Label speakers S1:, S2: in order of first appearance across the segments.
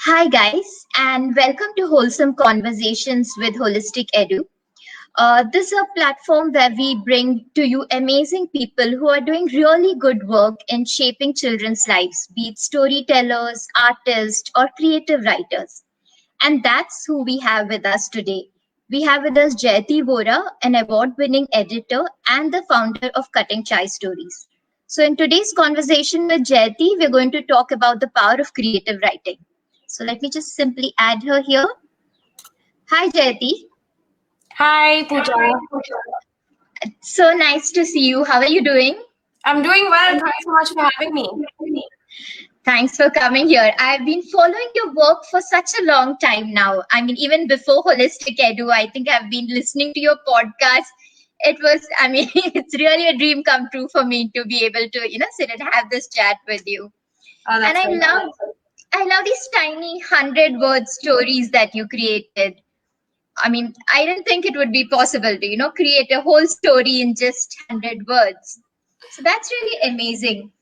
S1: Hi, guys, and welcome to Wholesome Conversations with HOLISTICEDU. This is a platform where we bring to you amazing people who are doing really good work in shaping children's lives, be it storytellers, artists, or creative writers. And that's who we have with us today. We have with us Jayati Vora, an award-winning editor and the founder of Cutting Chai Stories. So in today's conversation with Jayati, we're going to talk about the power of creative writing. So let me just simply add her here. Hi, Jayati.
S2: Hi, Pooja.
S1: So nice to see you. How are you doing?
S2: I'm doing well. Thanks so much for having me.
S1: Thanks for coming here. I've been following your work for such a long time now. I mean, even before Holistic Edu, I think I've been listening to your podcast. It's really a dream come true for me to be able to, sit and have this chat with you.
S2: Oh,
S1: And
S2: that's
S1: I love these tiny 100-word stories that you created. I mean, I didn't think it would be possible to, create a whole story in just 100 words. So that's really amazing.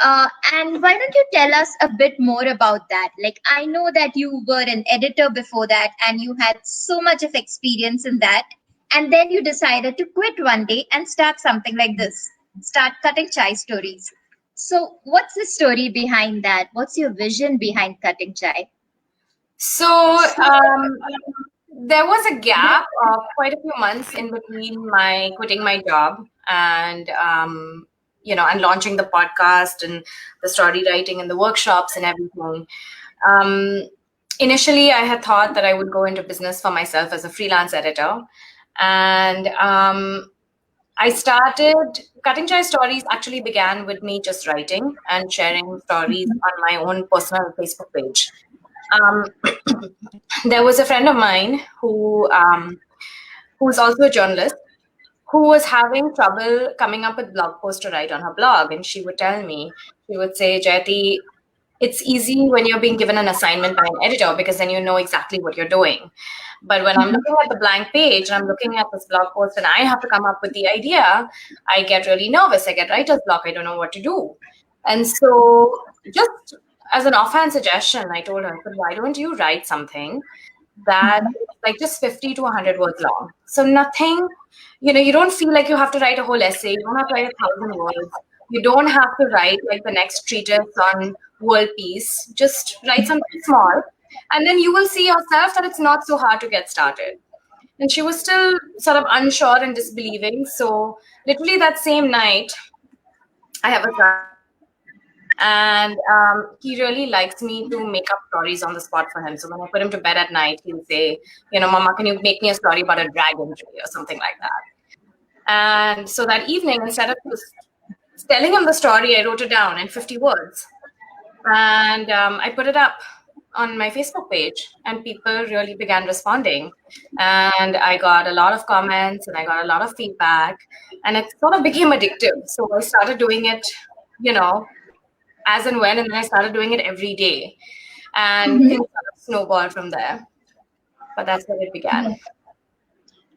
S1: And why don't you tell us a bit more about that? Like, I know that you were an editor before that and you had so much of experience in that. And then you decided to quit one day and start something like this, start cutting chai stories. So what's the story behind that? What's your vision behind cutting chai?
S2: So, there was a gap of quite a few months in between my quitting my job and launching the podcast and the story writing and the workshops and everything. Initially, I had thought that I would go into business for myself as a freelance editor. And I started Cutting Chai Stories actually began with me just writing and sharing stories on my own personal Facebook page. Um, there was a friend of mine who's also a journalist who was having trouble coming up with blog posts to write on her blog, and she would tell me, she would say, Jayati, it's easy when you're being given an assignment by an editor because then you know exactly what you're doing. But when I'm looking at the blank page and I'm looking at this blog post and I have to come up with the idea, I get really nervous. I get writer's block. I don't know what to do. And so just as an offhand suggestion, I told her, why don't you write something that like just 50 to 100 words long? So nothing, you don't feel like you have to write a whole essay. You don't have to write 1,000 words. You don't have to write like the next treatise on world peace. Just write something small. And then you will see yourself that it's not so hard to get started. And she was still sort of unsure and disbelieving. So literally that same night, I have a son, and he really likes me to make up stories on the spot for him. So when I put him to bed at night, he'll say, Mama, can you make me a story about a dragon tree or something like that? And so that evening, instead of just telling him the story, I wrote it down in 50 words. And I put it up on my Facebook page, and people really began responding. And I got a lot of comments and I got a lot of feedback, and it sort of became addictive. So I started doing it, as and when, and then I started doing it every day. And things sort of snowballed from there. But that's where it began.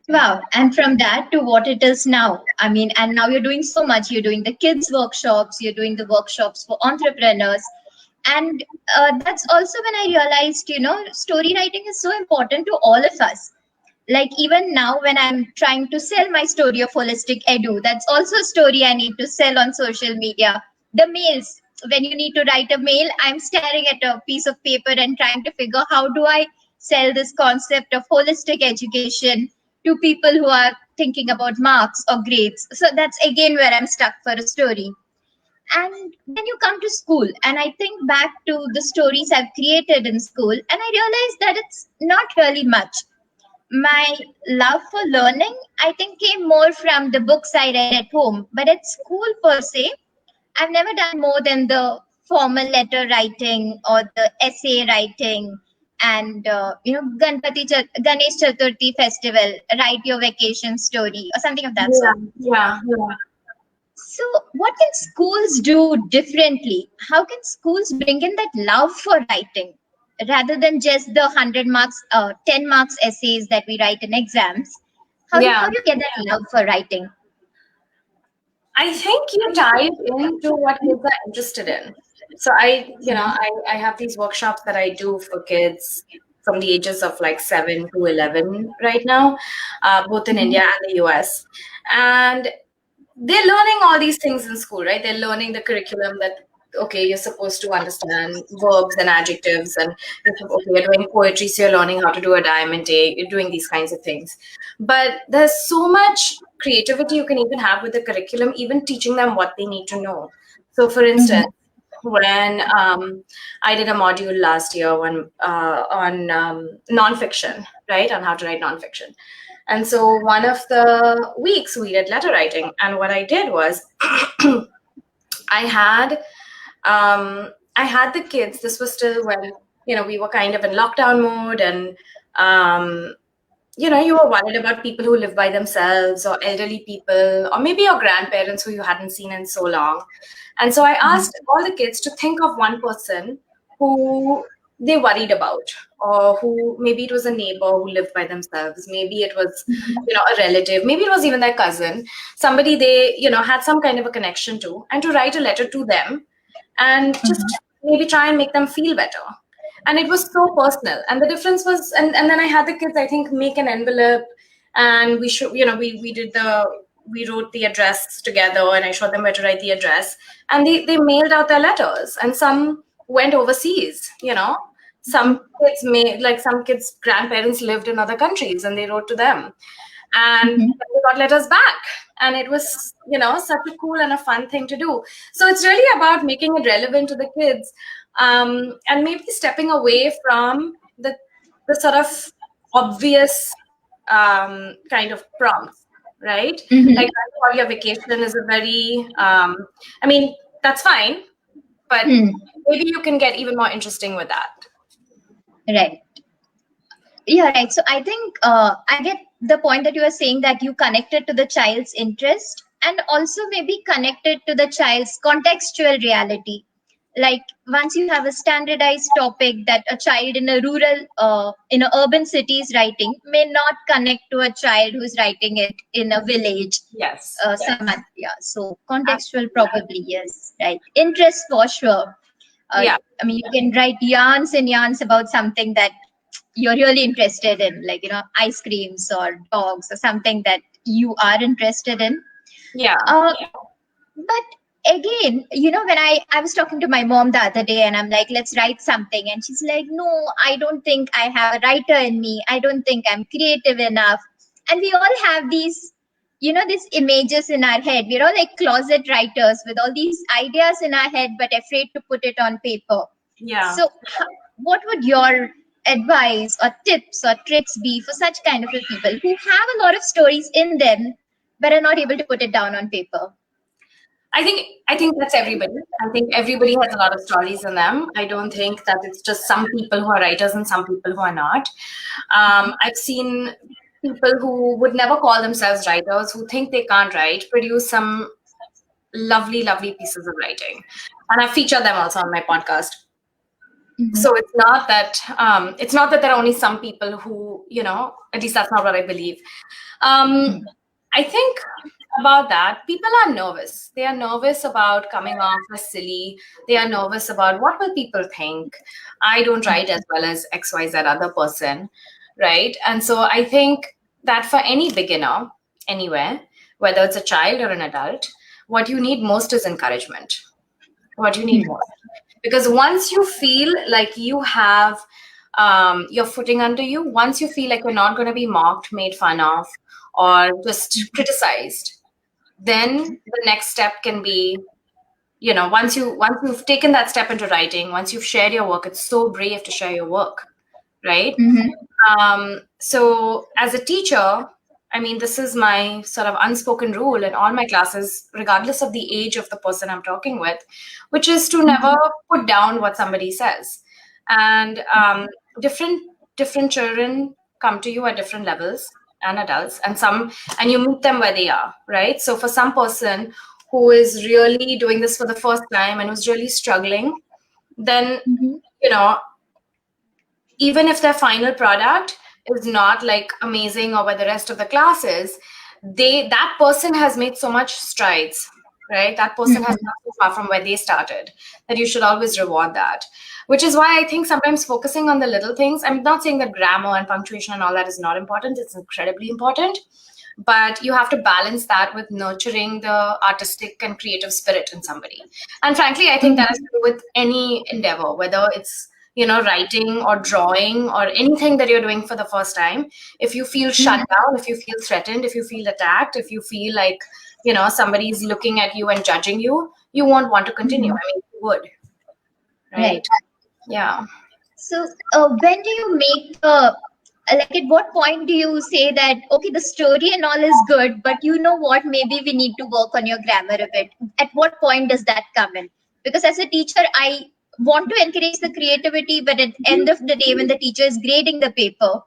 S1: Wow. And from that to what it is now. I mean, and now you're doing so much. You're doing the kids' workshops, you're doing the workshops for entrepreneurs. And that's also when I realized, story writing is so important to all of us. Like even now when I'm trying to sell my story of holistic edu, that's also a story I need to sell on social media. The mails, when you need to write a mail, I'm staring at a piece of paper and trying to figure how do I sell this concept of holistic education to people who are thinking about marks or grades. So that's again where I'm stuck for a story. And then you come to school, and I think back to the stories I've created in school, and I realized that it's not really much. My love for learning, I think, came more from the books I read at home. But at school, per se, I've never done more than the formal letter writing or the essay writing and, Ganesh Chaturthi festival, write your vacation story or something of that sort.
S2: Yeah.
S1: So, what can schools do differently? How can schools bring in that love for writing rather than just the 100 marks, 10 marks essays that we write in exams? How do you get that love for writing?
S2: I think you dive into what kids are interested in. So I have these workshops that I do for kids from the ages of like 7 to 11 right now, both in India and the US. And they're learning all these things in school, right? They're learning the curriculum that, okay, you're supposed to understand verbs and adjectives, and okay, you're doing poetry, so you're learning how to do a diamond day, you're doing these kinds of things. But there's so much creativity you can even have with the curriculum, even teaching them what they need to know. So, for instance, when I did a module last year on nonfiction, right, on how to write nonfiction. And so one of the weeks we did letter writing, and what I did was I had the kids. This was still when we were kind of in lockdown mode, and you were worried about people who live by themselves, or elderly people, or maybe your grandparents who you hadn't seen in so long. And so I asked all the kids to think of one person who they worried about, or who maybe it was a neighbor who lived by themselves, maybe it was a relative, maybe it was even their cousin, somebody they had some kind of a connection to, and to write a letter to them and just maybe try and make them feel better. And it was so personal. And the difference was, and then I had the kids, I think, make an envelope, and we should, we wrote the address together, and I showed them where to write the address, and they mailed out their letters, and some went overseas, some kids' grandparents lived in other countries, and they wrote to them, and they got letters back. And it was, such a cool and a fun thing to do. So it's really about making it relevant to the kids, and maybe stepping away from the sort of obvious kind of prompts, right? Like, for your vacation is a very, that's fine, but maybe you can get even more interesting with that.
S1: Right. Yeah, right. So I think I get the point that you are saying, that you connected to the child's interest, and also maybe connected to the child's contextual reality. Like, once you have a standardized topic that a child in a rural, in a urban city is writing, may not connect to a child who's writing it in a village.
S2: Yes.
S1: Yeah. So contextual, probably, yes. Right. Interest for sure.
S2: Yeah.
S1: I mean, you can write yarns and yarns about something that you're really interested in, like, ice creams or dogs or something that you are interested in.
S2: Yeah.
S1: But again, when I was talking to my mom the other day, and I'm like, let's write something, and she's like, no, I don't think I have a writer in me. I don't think I'm creative enough. And we all have these, these images in our head. We're all like closet writers with all these ideas in our head, but afraid to put it on paper.
S2: Yeah.
S1: So what would your advice or tips or tricks be for such kind of people who have a lot of stories in them but are not able to put it down on paper?
S2: I think that's everybody. I think everybody has a lot of stories in them. I don't think that it's just some people who are writers and some people who are not. I've seen people who would never call themselves writers, who think they can't write, produce some lovely, lovely pieces of writing. And I feature them also on my podcast. So it's not that there are only some people who, at least that's not what I believe. I think about that, people are nervous. They are nervous about coming off as silly. They are nervous about what will people think. I don't write as well as XYZ other person, right? And so I think that for any beginner, anywhere, whether it's a child or an adult, what you need most is encouragement. What you need most. Because once you feel like you have your footing under you, once you feel like you're not going to be mocked, made fun of, or just criticized, then the next step can be, once you've taken that step into writing, once you've shared your work, it's so brave to share your work, right? So as a teacher, I mean, this is my sort of unspoken rule in all my classes, regardless of the age of the person I'm talking with, which is to never put down what somebody says. And different children come to you at different levels, and adults, and you meet them where they are, right? So for some person who is really doing this for the first time and who's really struggling, then, even if their final product is not like amazing or where the rest of the class is, that person has made so much strides right? That person has come so far from where they started that you should always reward that. Which is why I think sometimes focusing on the little things, I'm not saying that grammar and punctuation and all that is not important. It's incredibly important. But you have to balance that with nurturing the artistic and creative spirit in somebody. And frankly, I think that is true with any endeavor, whether it's, writing or drawing or anything that you're doing for the first time. If you feel shut down, if you feel threatened, if you feel attacked, if you feel like, somebody's looking at you and judging you, you won't want to continue. I mean, you would. Right. Yeah.
S1: So when do you make the, like, at what point do you say that, okay, the story and all is good, but you know what, maybe we need to work on your grammar a bit? At what point does that come in? Because as a teacher, I want to encourage the creativity, but at the end of the day, when the teacher is grading the paper,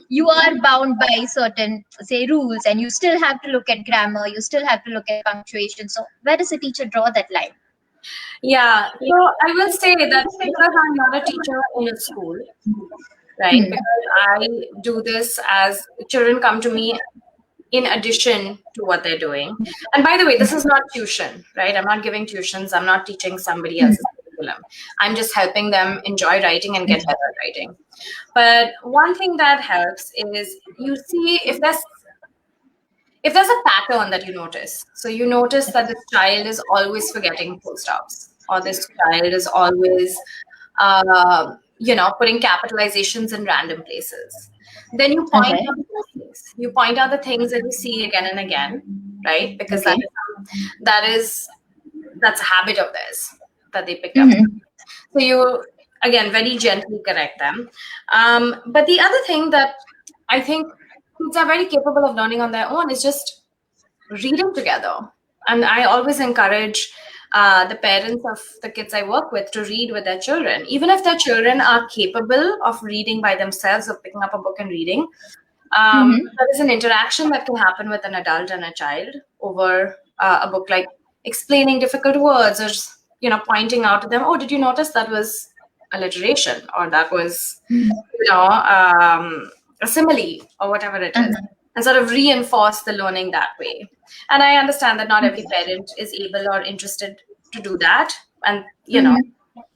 S1: you are bound by certain, say, rules, and you still have to look at grammar, you still have to look at punctuation. So where does a teacher draw that line?
S2: Yeah, so I will say that because I'm not a teacher in a school, right? Because I do this as children come to me in addition to what they're doing. And by the way, this is not tuition, right? I'm not giving tuitions. I'm not teaching somebody else's curriculum. I'm just helping them enjoy writing and get better at writing. But one thing that helps is you see if there's a pattern that you notice. So you notice that this child is always forgetting full stops, or this child is always, putting capitalizations in random places. Then you point out those things. You point out the things that you see again and again, right? Because that's a habit of theirs that they picked up. So you, again, very gently correct them. But the other thing that I think kids are very capable of learning on their own is just reading together. And I always encourage the parents of the kids I work with to read with their children. Even if their children are capable of reading by themselves, of picking up a book and reading, there is an interaction that can happen with an adult and a child over a book, like explaining difficult words, or pointing out to them, oh, did you notice that was alliteration, or that was a simile, or whatever it is, and sort of reinforce the learning that way. And I understand that not every parent is able or interested to do that, and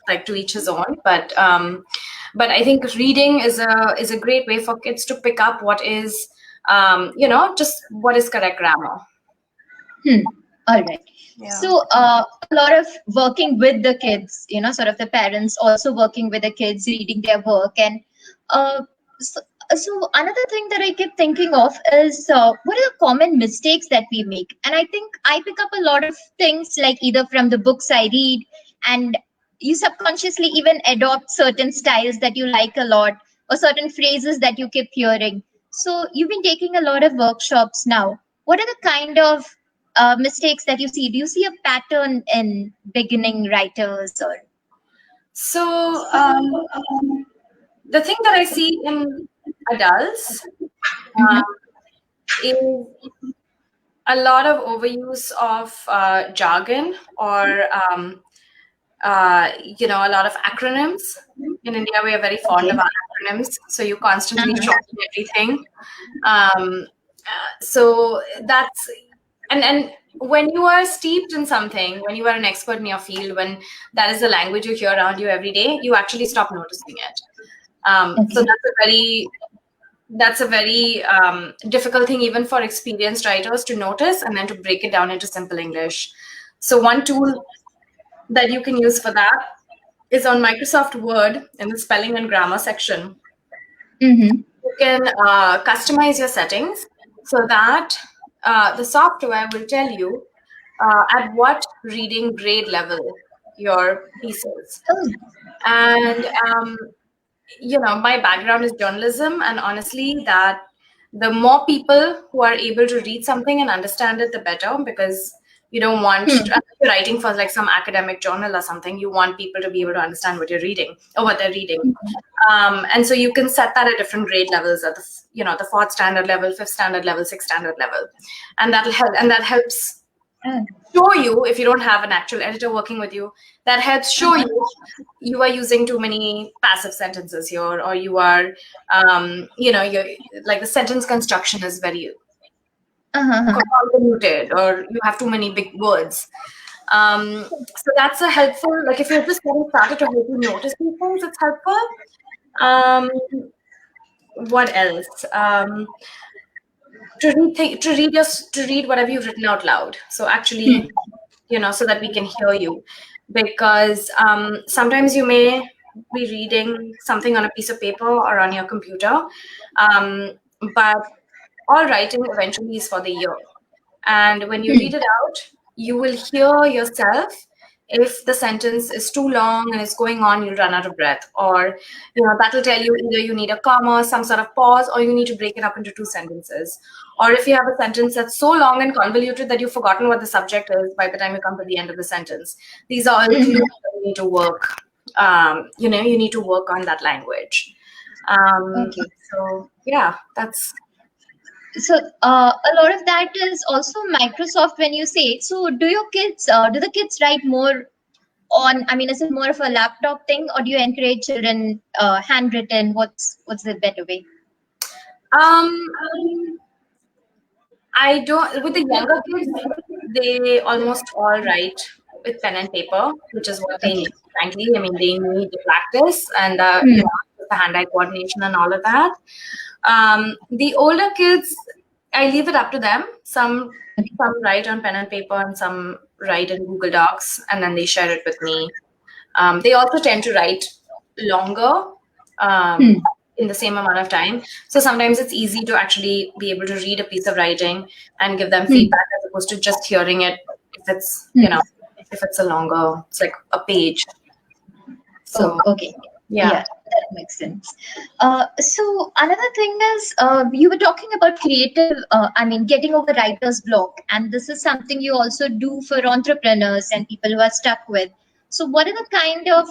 S2: like to each his own. But I think reading is a great way for kids to pick up what is just what is correct grammar.
S1: All right. Yeah. So a lot of working with the kids, sort of the parents also working with the kids, reading their work. And so another thing that I keep thinking of is what are the common mistakes that we make? And I think I pick up a lot of things, like either from the books I read, and you subconsciously even adopt certain styles that you like a lot, or certain phrases that you keep hearing. So you've been taking a lot of workshops now. What are the kind of mistakes that you see? Do you see a pattern in beginning writers? Or
S2: so the thing that I see in adults is a lot of overuse of jargon, or a lot of acronyms. In India, we are very fond of our acronyms, so you constantly shorten everything. So that's and when you are steeped in something, when you are an expert in your field, when that is the language you hear around you every day, you actually stop noticing it. So that's a very difficult thing even for experienced writers to notice, and then to break it down into simple English. So one tool that you can use for that is on Microsoft Word in the spelling and grammar section. You can customize your settings so that the software will tell you at what reading grade level your piece is. And my background is journalism, and honestly, that the more people who are able to read something and understand it, the better, because you don't want if you're writing for like some academic journal or something, you want people to be able to understand what you're reading or what they're reading. And so you can set that at different grade levels, at the 4th standard level, 5th standard level, 6th standard level, and that'll help. And that helps show you, if you don't have an actual editor working with you, that helps show you are using too many passive sentences here, or you are you're like the sentence construction is very convoluted, or you have too many big words. So that's a helpful, like if you're just getting started to help you notice these things, it's helpful. Um, what else? To read whatever you've written out loud. So actually, so that we can hear you, because sometimes you may be reading something on a piece of paper or on your computer, but all writing eventually is for the ear. And when you read it out, you will hear yourself. If the sentence is too long and it's going on, you'll run out of breath. Or, that'll tell you either you need a comma, some sort of pause, or you need to break it up into 2 sentences. Or if you have a sentence that's so long and convoluted that you've forgotten what the subject is by the time you come to the end of the sentence. These are all clues that you need to work. You need to work on that language.
S1: Okay.
S2: So yeah, that's.
S1: So a lot of that is also Microsoft when you say. So do the kids write more on, I mean, is it more of a laptop thing, or do you encourage children handwritten? What's the better way?
S2: I don't, with the younger kids, they almost all write with pen and paper, which is what they
S1: Okay.
S2: need, frankly. I mean, they need the practice and the hand-eye coordination and all of that. The older kids, I leave it up to them. Some write on pen and paper and some write in Google Docs, and then they share it with me. They also tend to write longer in the same amount of time. So sometimes it's easy to actually be able to read a piece of writing and give them feedback as opposed to just hearing it if it's, if it's a longer, it's like a page. So,
S1: okay.
S2: yeah.
S1: That makes sense. So another thing is, you were talking about creative, getting over writer's block. And this is something you also do for entrepreneurs and people who are stuck with. So what are the kind of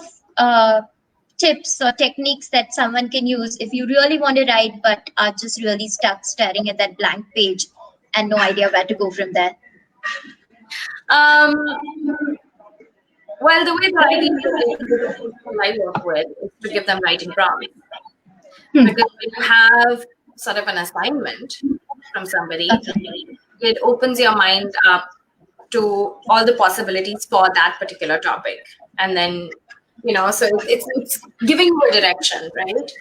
S1: tips or techniques that someone can use if you really want to write but are just really stuck staring at that blank page and no idea where to go from there?
S2: Well, the way that I deal with the people I work with is to give them writing prompts. Because when you have sort of an assignment from somebody, it opens your mind up to all the possibilities for that particular topic. And then, so it's giving you a direction, right?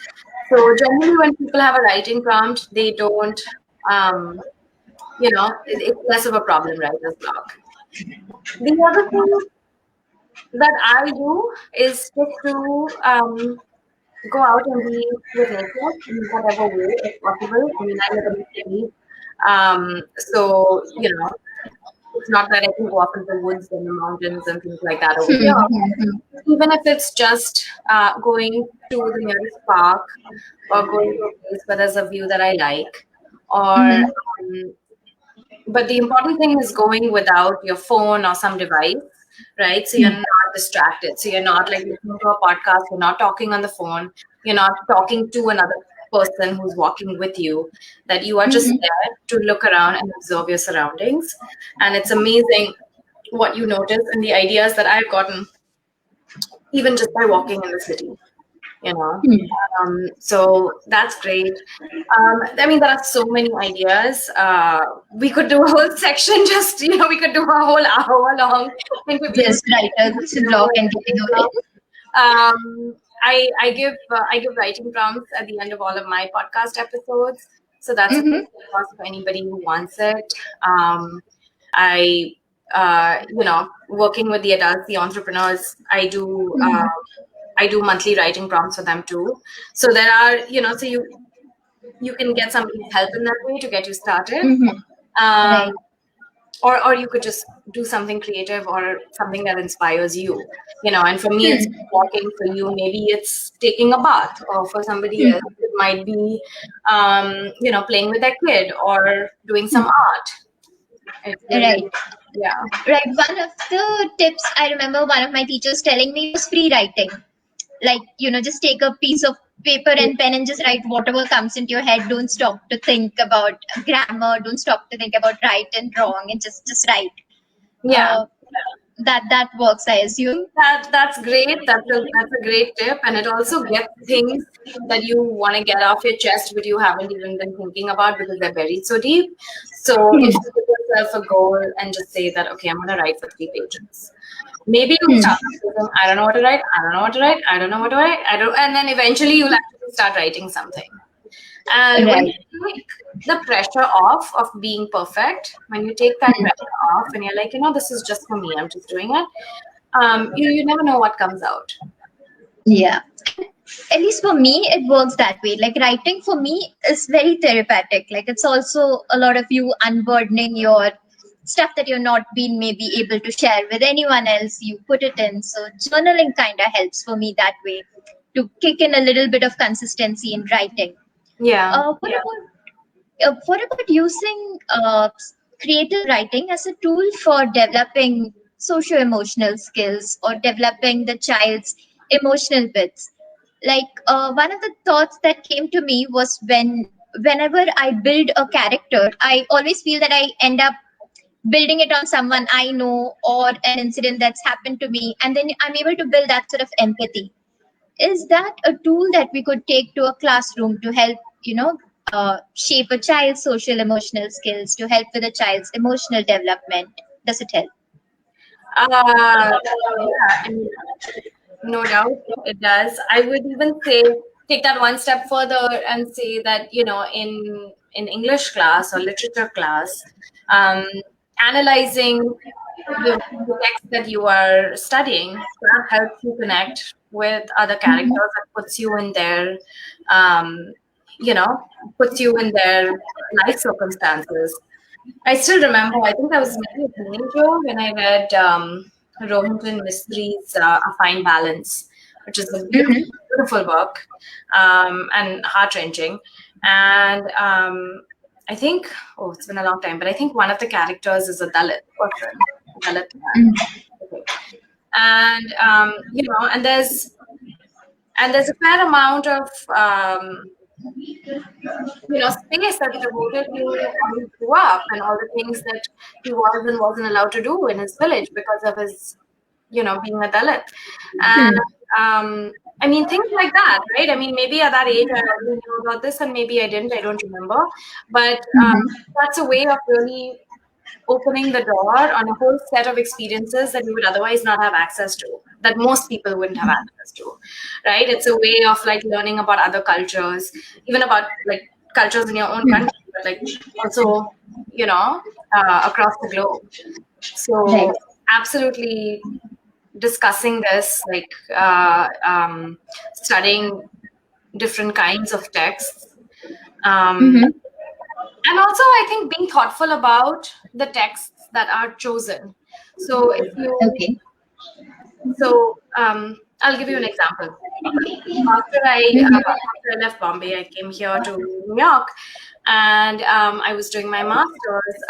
S2: So generally when people have a writing prompt, they don't, it's less of a problem, writer's block. The other thing that I do is just to go out and be with nature in whatever way is possible. I mean, I live in the city, so it's not that I can go up into the woods and the mountains and things like that over here. Even if it's just going to the nearest park or going to a place where there's a view that I like, or but the important thing is going without your phone or some device, right? So you're not distracted. So you're not like listening to a podcast, you're not talking on the phone, you're not talking to another person who's walking with you, that you are just there to look around and observe your surroundings. And it's amazing what you notice and the ideas that I've gotten even just by walking in the city. So that's great. I mean, there are so many ideas. We could do a whole section, just, we could do a whole hour long.
S1: Just writer's block and getting away.
S2: I give writing prompts at the end of all of my podcast episodes. So that's a podcast for anybody who wants it. Working with the adults, the entrepreneurs, I do monthly writing prompts for them too. So there are, so you can get somebody's help in that way to get you started.
S1: Right.
S2: Or you could just do something creative or something that inspires you, and for me, it's walking. For you, maybe it's taking a bath, or for somebody else, it might be, playing with their kid or doing some art.
S1: Right.
S2: Yeah.
S1: Right. One of the tips I remember one of my teachers telling me was free writing. Like, just take a piece of paper and pen and just write whatever comes into your head. Don't stop to think about grammar. Don't stop to think about right and wrong, and just write.
S2: Yeah.
S1: that works, I assume.
S2: That's great. That's a great tip, and it also gets things that you want to get off your chest, but you haven't even been thinking about because they're buried so deep. So if you give yourself a goal and just say that, okay, I'm going to write for 3 pages. Maybe you'll start thinking, I don't know what to write. I don't know what to write. I don't know what to write. And then eventually you'll actually start writing something. And when
S1: Right.
S2: you take the pressure off of being perfect, when you take that pressure off and you're like, this is just for me, I'm just doing it, you never know what comes out.
S1: Yeah. At least for me, it works that way. Like writing for me is very therapeutic. Like it's also a lot of you unburdening your stuff that you're not been maybe able to share with anyone else. You put it in. So journaling kind of helps for me that way to kick in a little bit of consistency in writing.
S2: Yeah.
S1: What about using creative writing as a tool for developing socio-emotional skills or developing the child's emotional bits? Like one of the thoughts that came to me was whenever I build a character, I always feel that I end up building it on someone I know or an incident that's happened to me, and then I'm able to build that sort of empathy. Is that a tool that we could take to a classroom to help shape a child's social emotional skills, to help with a child's emotional development? Does it help?
S2: Yeah, I mean, no doubt it does. I would even say take that one step further and say that, in English class or literature class, um, analyzing the text that you are studying, that helps you connect with other characters and puts you in their, um, you know, puts you in their life circumstances. I still remember, I think I was maybe a teenager when I read Rohinton Mistri's A Fine Balance, which is a beautiful, beautiful book, and heart-wrenching. And I think, it's been a long time, but I think one of the characters is a Dalit person, a Dalit man. Okay. And, and there's a fair amount of space that's devoted to how he grew up and all the things that he was and wasn't allowed to do in his village because of his, being a Dalit. And I mean, things like that, right? I mean, maybe at that age I already knew about this and maybe I didn't, I don't remember. But that's a way of really opening the door on a whole set of experiences that you would otherwise not have access to, that most people wouldn't have access to, right? It's a way of like learning about other cultures, even about like cultures in your own country, but like also, across the globe. So
S1: Right.
S2: absolutely discussing this, like studying different kinds of texts. And also, I think being thoughtful about the texts that are chosen. So if you,
S1: Okay.
S2: I'll give you an example. After I left Bombay, I came here to New York, and I was doing my master's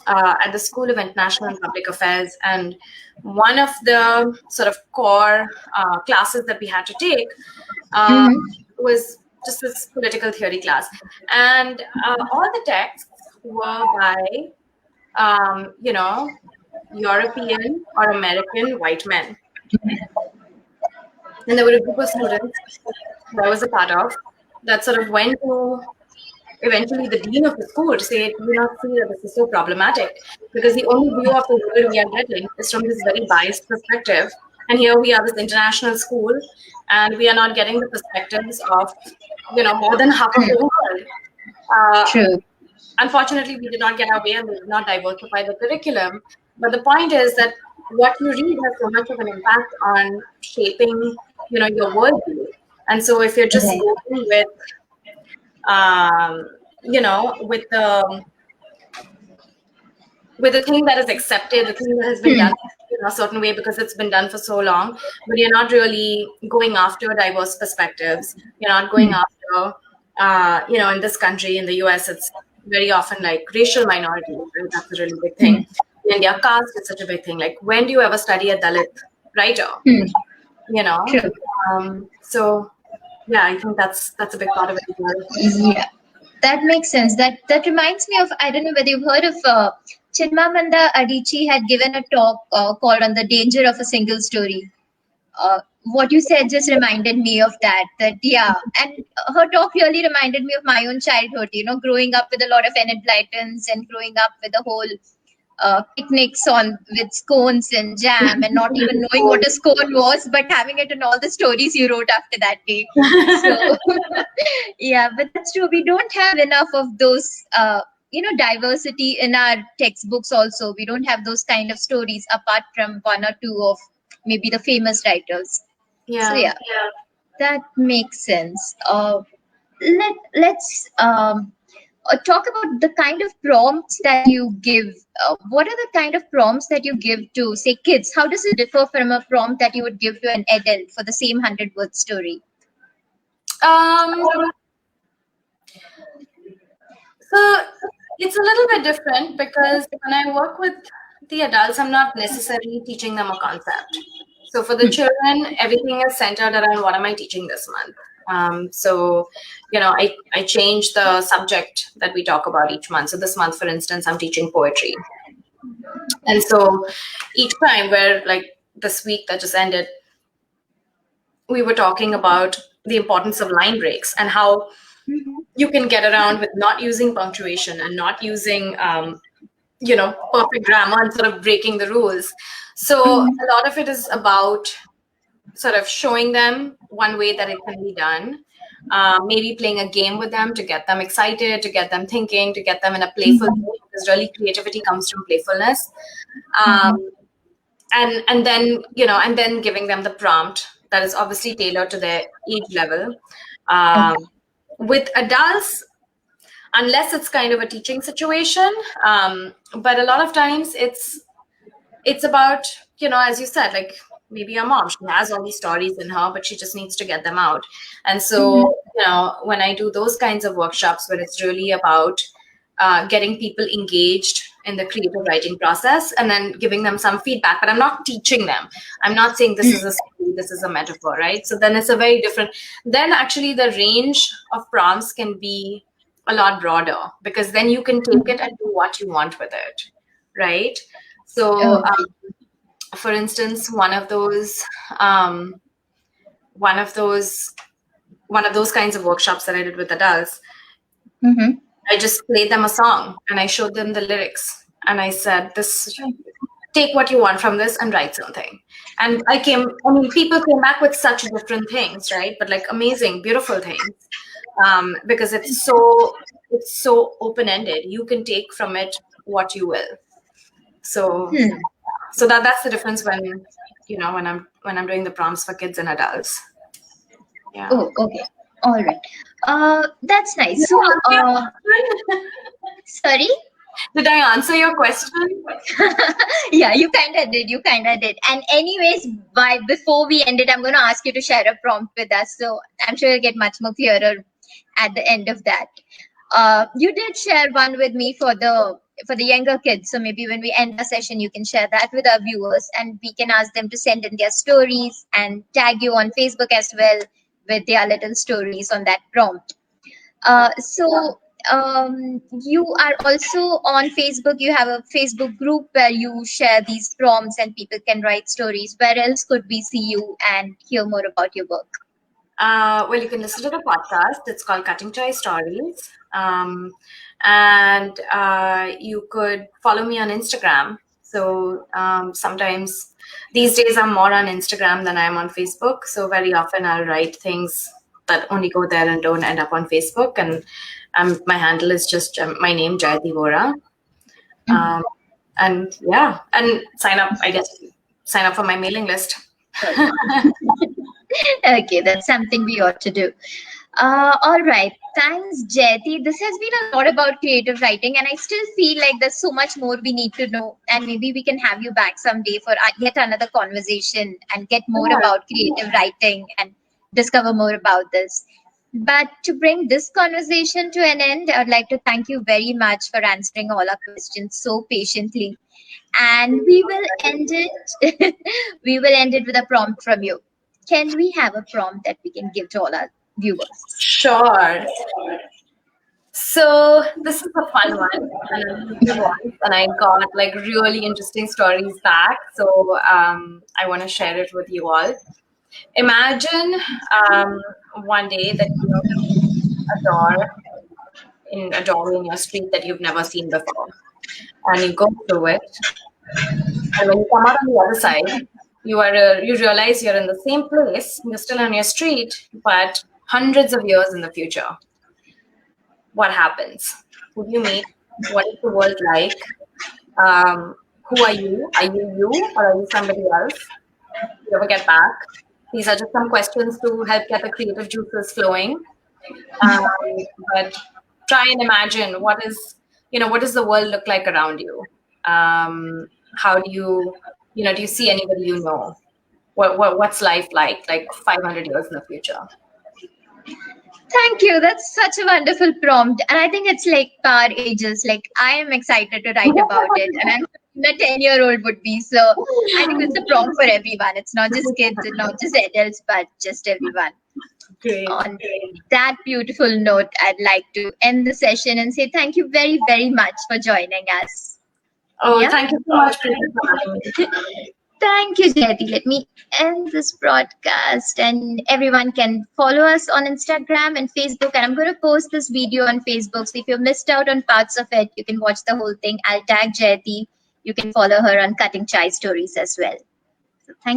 S2: at the School of International and Public Affairs, and one of the sort of core classes that we had to take was just this political theory class, and all the texts were by European or American white men. And there were a group of students that I was a part of that sort of went to eventually the dean of the school to say, do you not see that this is so problematic? Because the only view of the world we are getting is from this very biased perspective. And here we are, this international school, and we are not getting the perspectives of, more than half of the world.
S1: True.
S2: Unfortunately, we did not get our way and we did not diversify the curriculum. But the point is that what you read has so much of an impact on shaping, your worldview. And so if you're just going with, with the thing that is accepted, the thing that has been done in a certain way because it's been done for so long, but you're not really going after diverse perspectives. You're not going after, in this country, in the US, it's very often like racial minorities, right? That's a really big thing. In India, caste is such a big thing. Like, when do you ever study a Dalit writer?
S1: True.
S2: So yeah, I think that's a big part of it as well.
S1: Yeah, that makes sense. That reminds me of, I don't know whether you've heard of Chinmamanda Adichie had given a talk called On the Danger of a Single Story. What you said just reminded me of that. That yeah, and her talk really reminded me of my own childhood. Growing up with a lot of Enid and growing up with the whole picnics on with scones and jam, and not even knowing what a scone was, but having it in all the stories you wrote after that day. So yeah, but that's true. We don't have enough of those. Diversity in our textbooks. Also, we don't have those kind of stories apart from one or two of maybe the famous writers. So yeah, that makes sense. Let's talk about the kind of prompts that you give. What are the kind of prompts that you give to, say, kids? How does it differ from a prompt that you would give to an adult for the same 100-word story?
S2: So it's a little bit different because when I work with the adults, I'm not necessarily teaching them a concept. So for the children, everything is centered around what am I teaching this month. So, I change the subject that we talk about each month. So this month, for instance, I'm teaching poetry. And so each time where like this week that just ended, we were talking about the importance of line breaks and how you can get around with not using punctuation and not using perfect grammar and sort of breaking the rules. So a lot of it is about sort of showing them one way that it can be done, maybe playing a game with them to get them excited, to get them thinking, to get them in a playful mood, because really creativity comes from playfulness. And then and then giving them the prompt that is obviously tailored to their age level. With adults, unless it's kind of a teaching situation, but a lot of times it's about, as you said, like maybe your mom, she has all these stories in her, but she just needs to get them out. And so when I do those kinds of workshops where it's really about getting people engaged in the creative writing process and then giving them some feedback, but I'm not teaching them. I'm not saying this is a story, this is a metaphor, right? So then it's a very different, then actually the range of prompts can be a lot broader, because then you can take it and do what you want with it, right? So for instance, one of those kinds of workshops that I did with adults, I just played them a song and I showed them the lyrics and I said, take what you want from this and write something. And people came back with such different things, right? But like amazing, beautiful things, because it's so open-ended. You can take from it what you will. So that's the difference when I'm doing the prompts for kids and adults. Yeah.
S1: Oh, okay. All right. That's nice. So, sorry?
S2: Did I answer your question?
S1: Yeah, you kind of did. And anyways, before we end it, I'm going to ask you to share a prompt with us. So I'm sure you'll get much more clearer at the end of that. You did share one with me for the younger kids. So maybe when we end the session, you can share that with our viewers and we can ask them to send in their stories and tag you on Facebook as well with their little stories on that prompt. You are also on Facebook. You have a Facebook group where you share these prompts and people can write stories. Where else could we see you and hear more about your work?
S2: Well, you can listen to the podcast. It's called Cutting Chai Stories. And you could follow me on Instagram. So sometimes these days I'm more on Instagram than I am on Facebook. So very often I'll write things that only go there and don't end up on Facebook. And my handle is just my name, Jayati Vora. And yeah, and sign up for my mailing list.
S1: Okay, that's something we ought to do. All right. Thanks, Jayati. This has been a lot about creative writing, and I still feel like there's so much more we need to know. And maybe we can have you back someday for yet another conversation and get more about creative writing and discover more about this. But to bring this conversation to an end, I would like to thank you very much for answering all our questions so patiently. And we will end it. We will end it with a prompt from you. Can we have a prompt that we can give to all our viewers?
S2: Sure. So this is a fun one, and I used it once, and I got like really interesting stories back. So I want to share it with you all. Imagine um, one day that you see a door a doorway in your street that you've never seen before, and you go through it, and when you come out on the other side, you realize you're in the same place, you're still on your street, but hundreds of years in the future. What happens? Who do you meet? What is the world like? Who are you? Are you you, or are you somebody else? You ever get back? These are just some questions to help get the creative juices flowing. But try and imagine what does the world look like around you? How do do you see anybody you know? What's life like 500 years in the future?
S1: Thank you. That's such a wonderful prompt. And I think it's like power ages. Like I am excited to write about it. And I'm sure a 10-year-old would be. So I think it's a prompt for everyone. It's not just kids, it's not just adults, but just everyone.
S2: Great.
S1: On that beautiful note, I'd like to end the session and say thank you very, very much for joining us.
S2: Oh,
S1: Yeah?
S2: thank you so much for having me.
S1: Thank you, Jayati. Let me end this broadcast, and everyone can follow us on Instagram and Facebook. And I'm going to post this video on Facebook. So if you missed out on parts of it, you can watch the whole thing. I'll tag Jayati. You can follow her on Cutting Chai Stories as well. So thank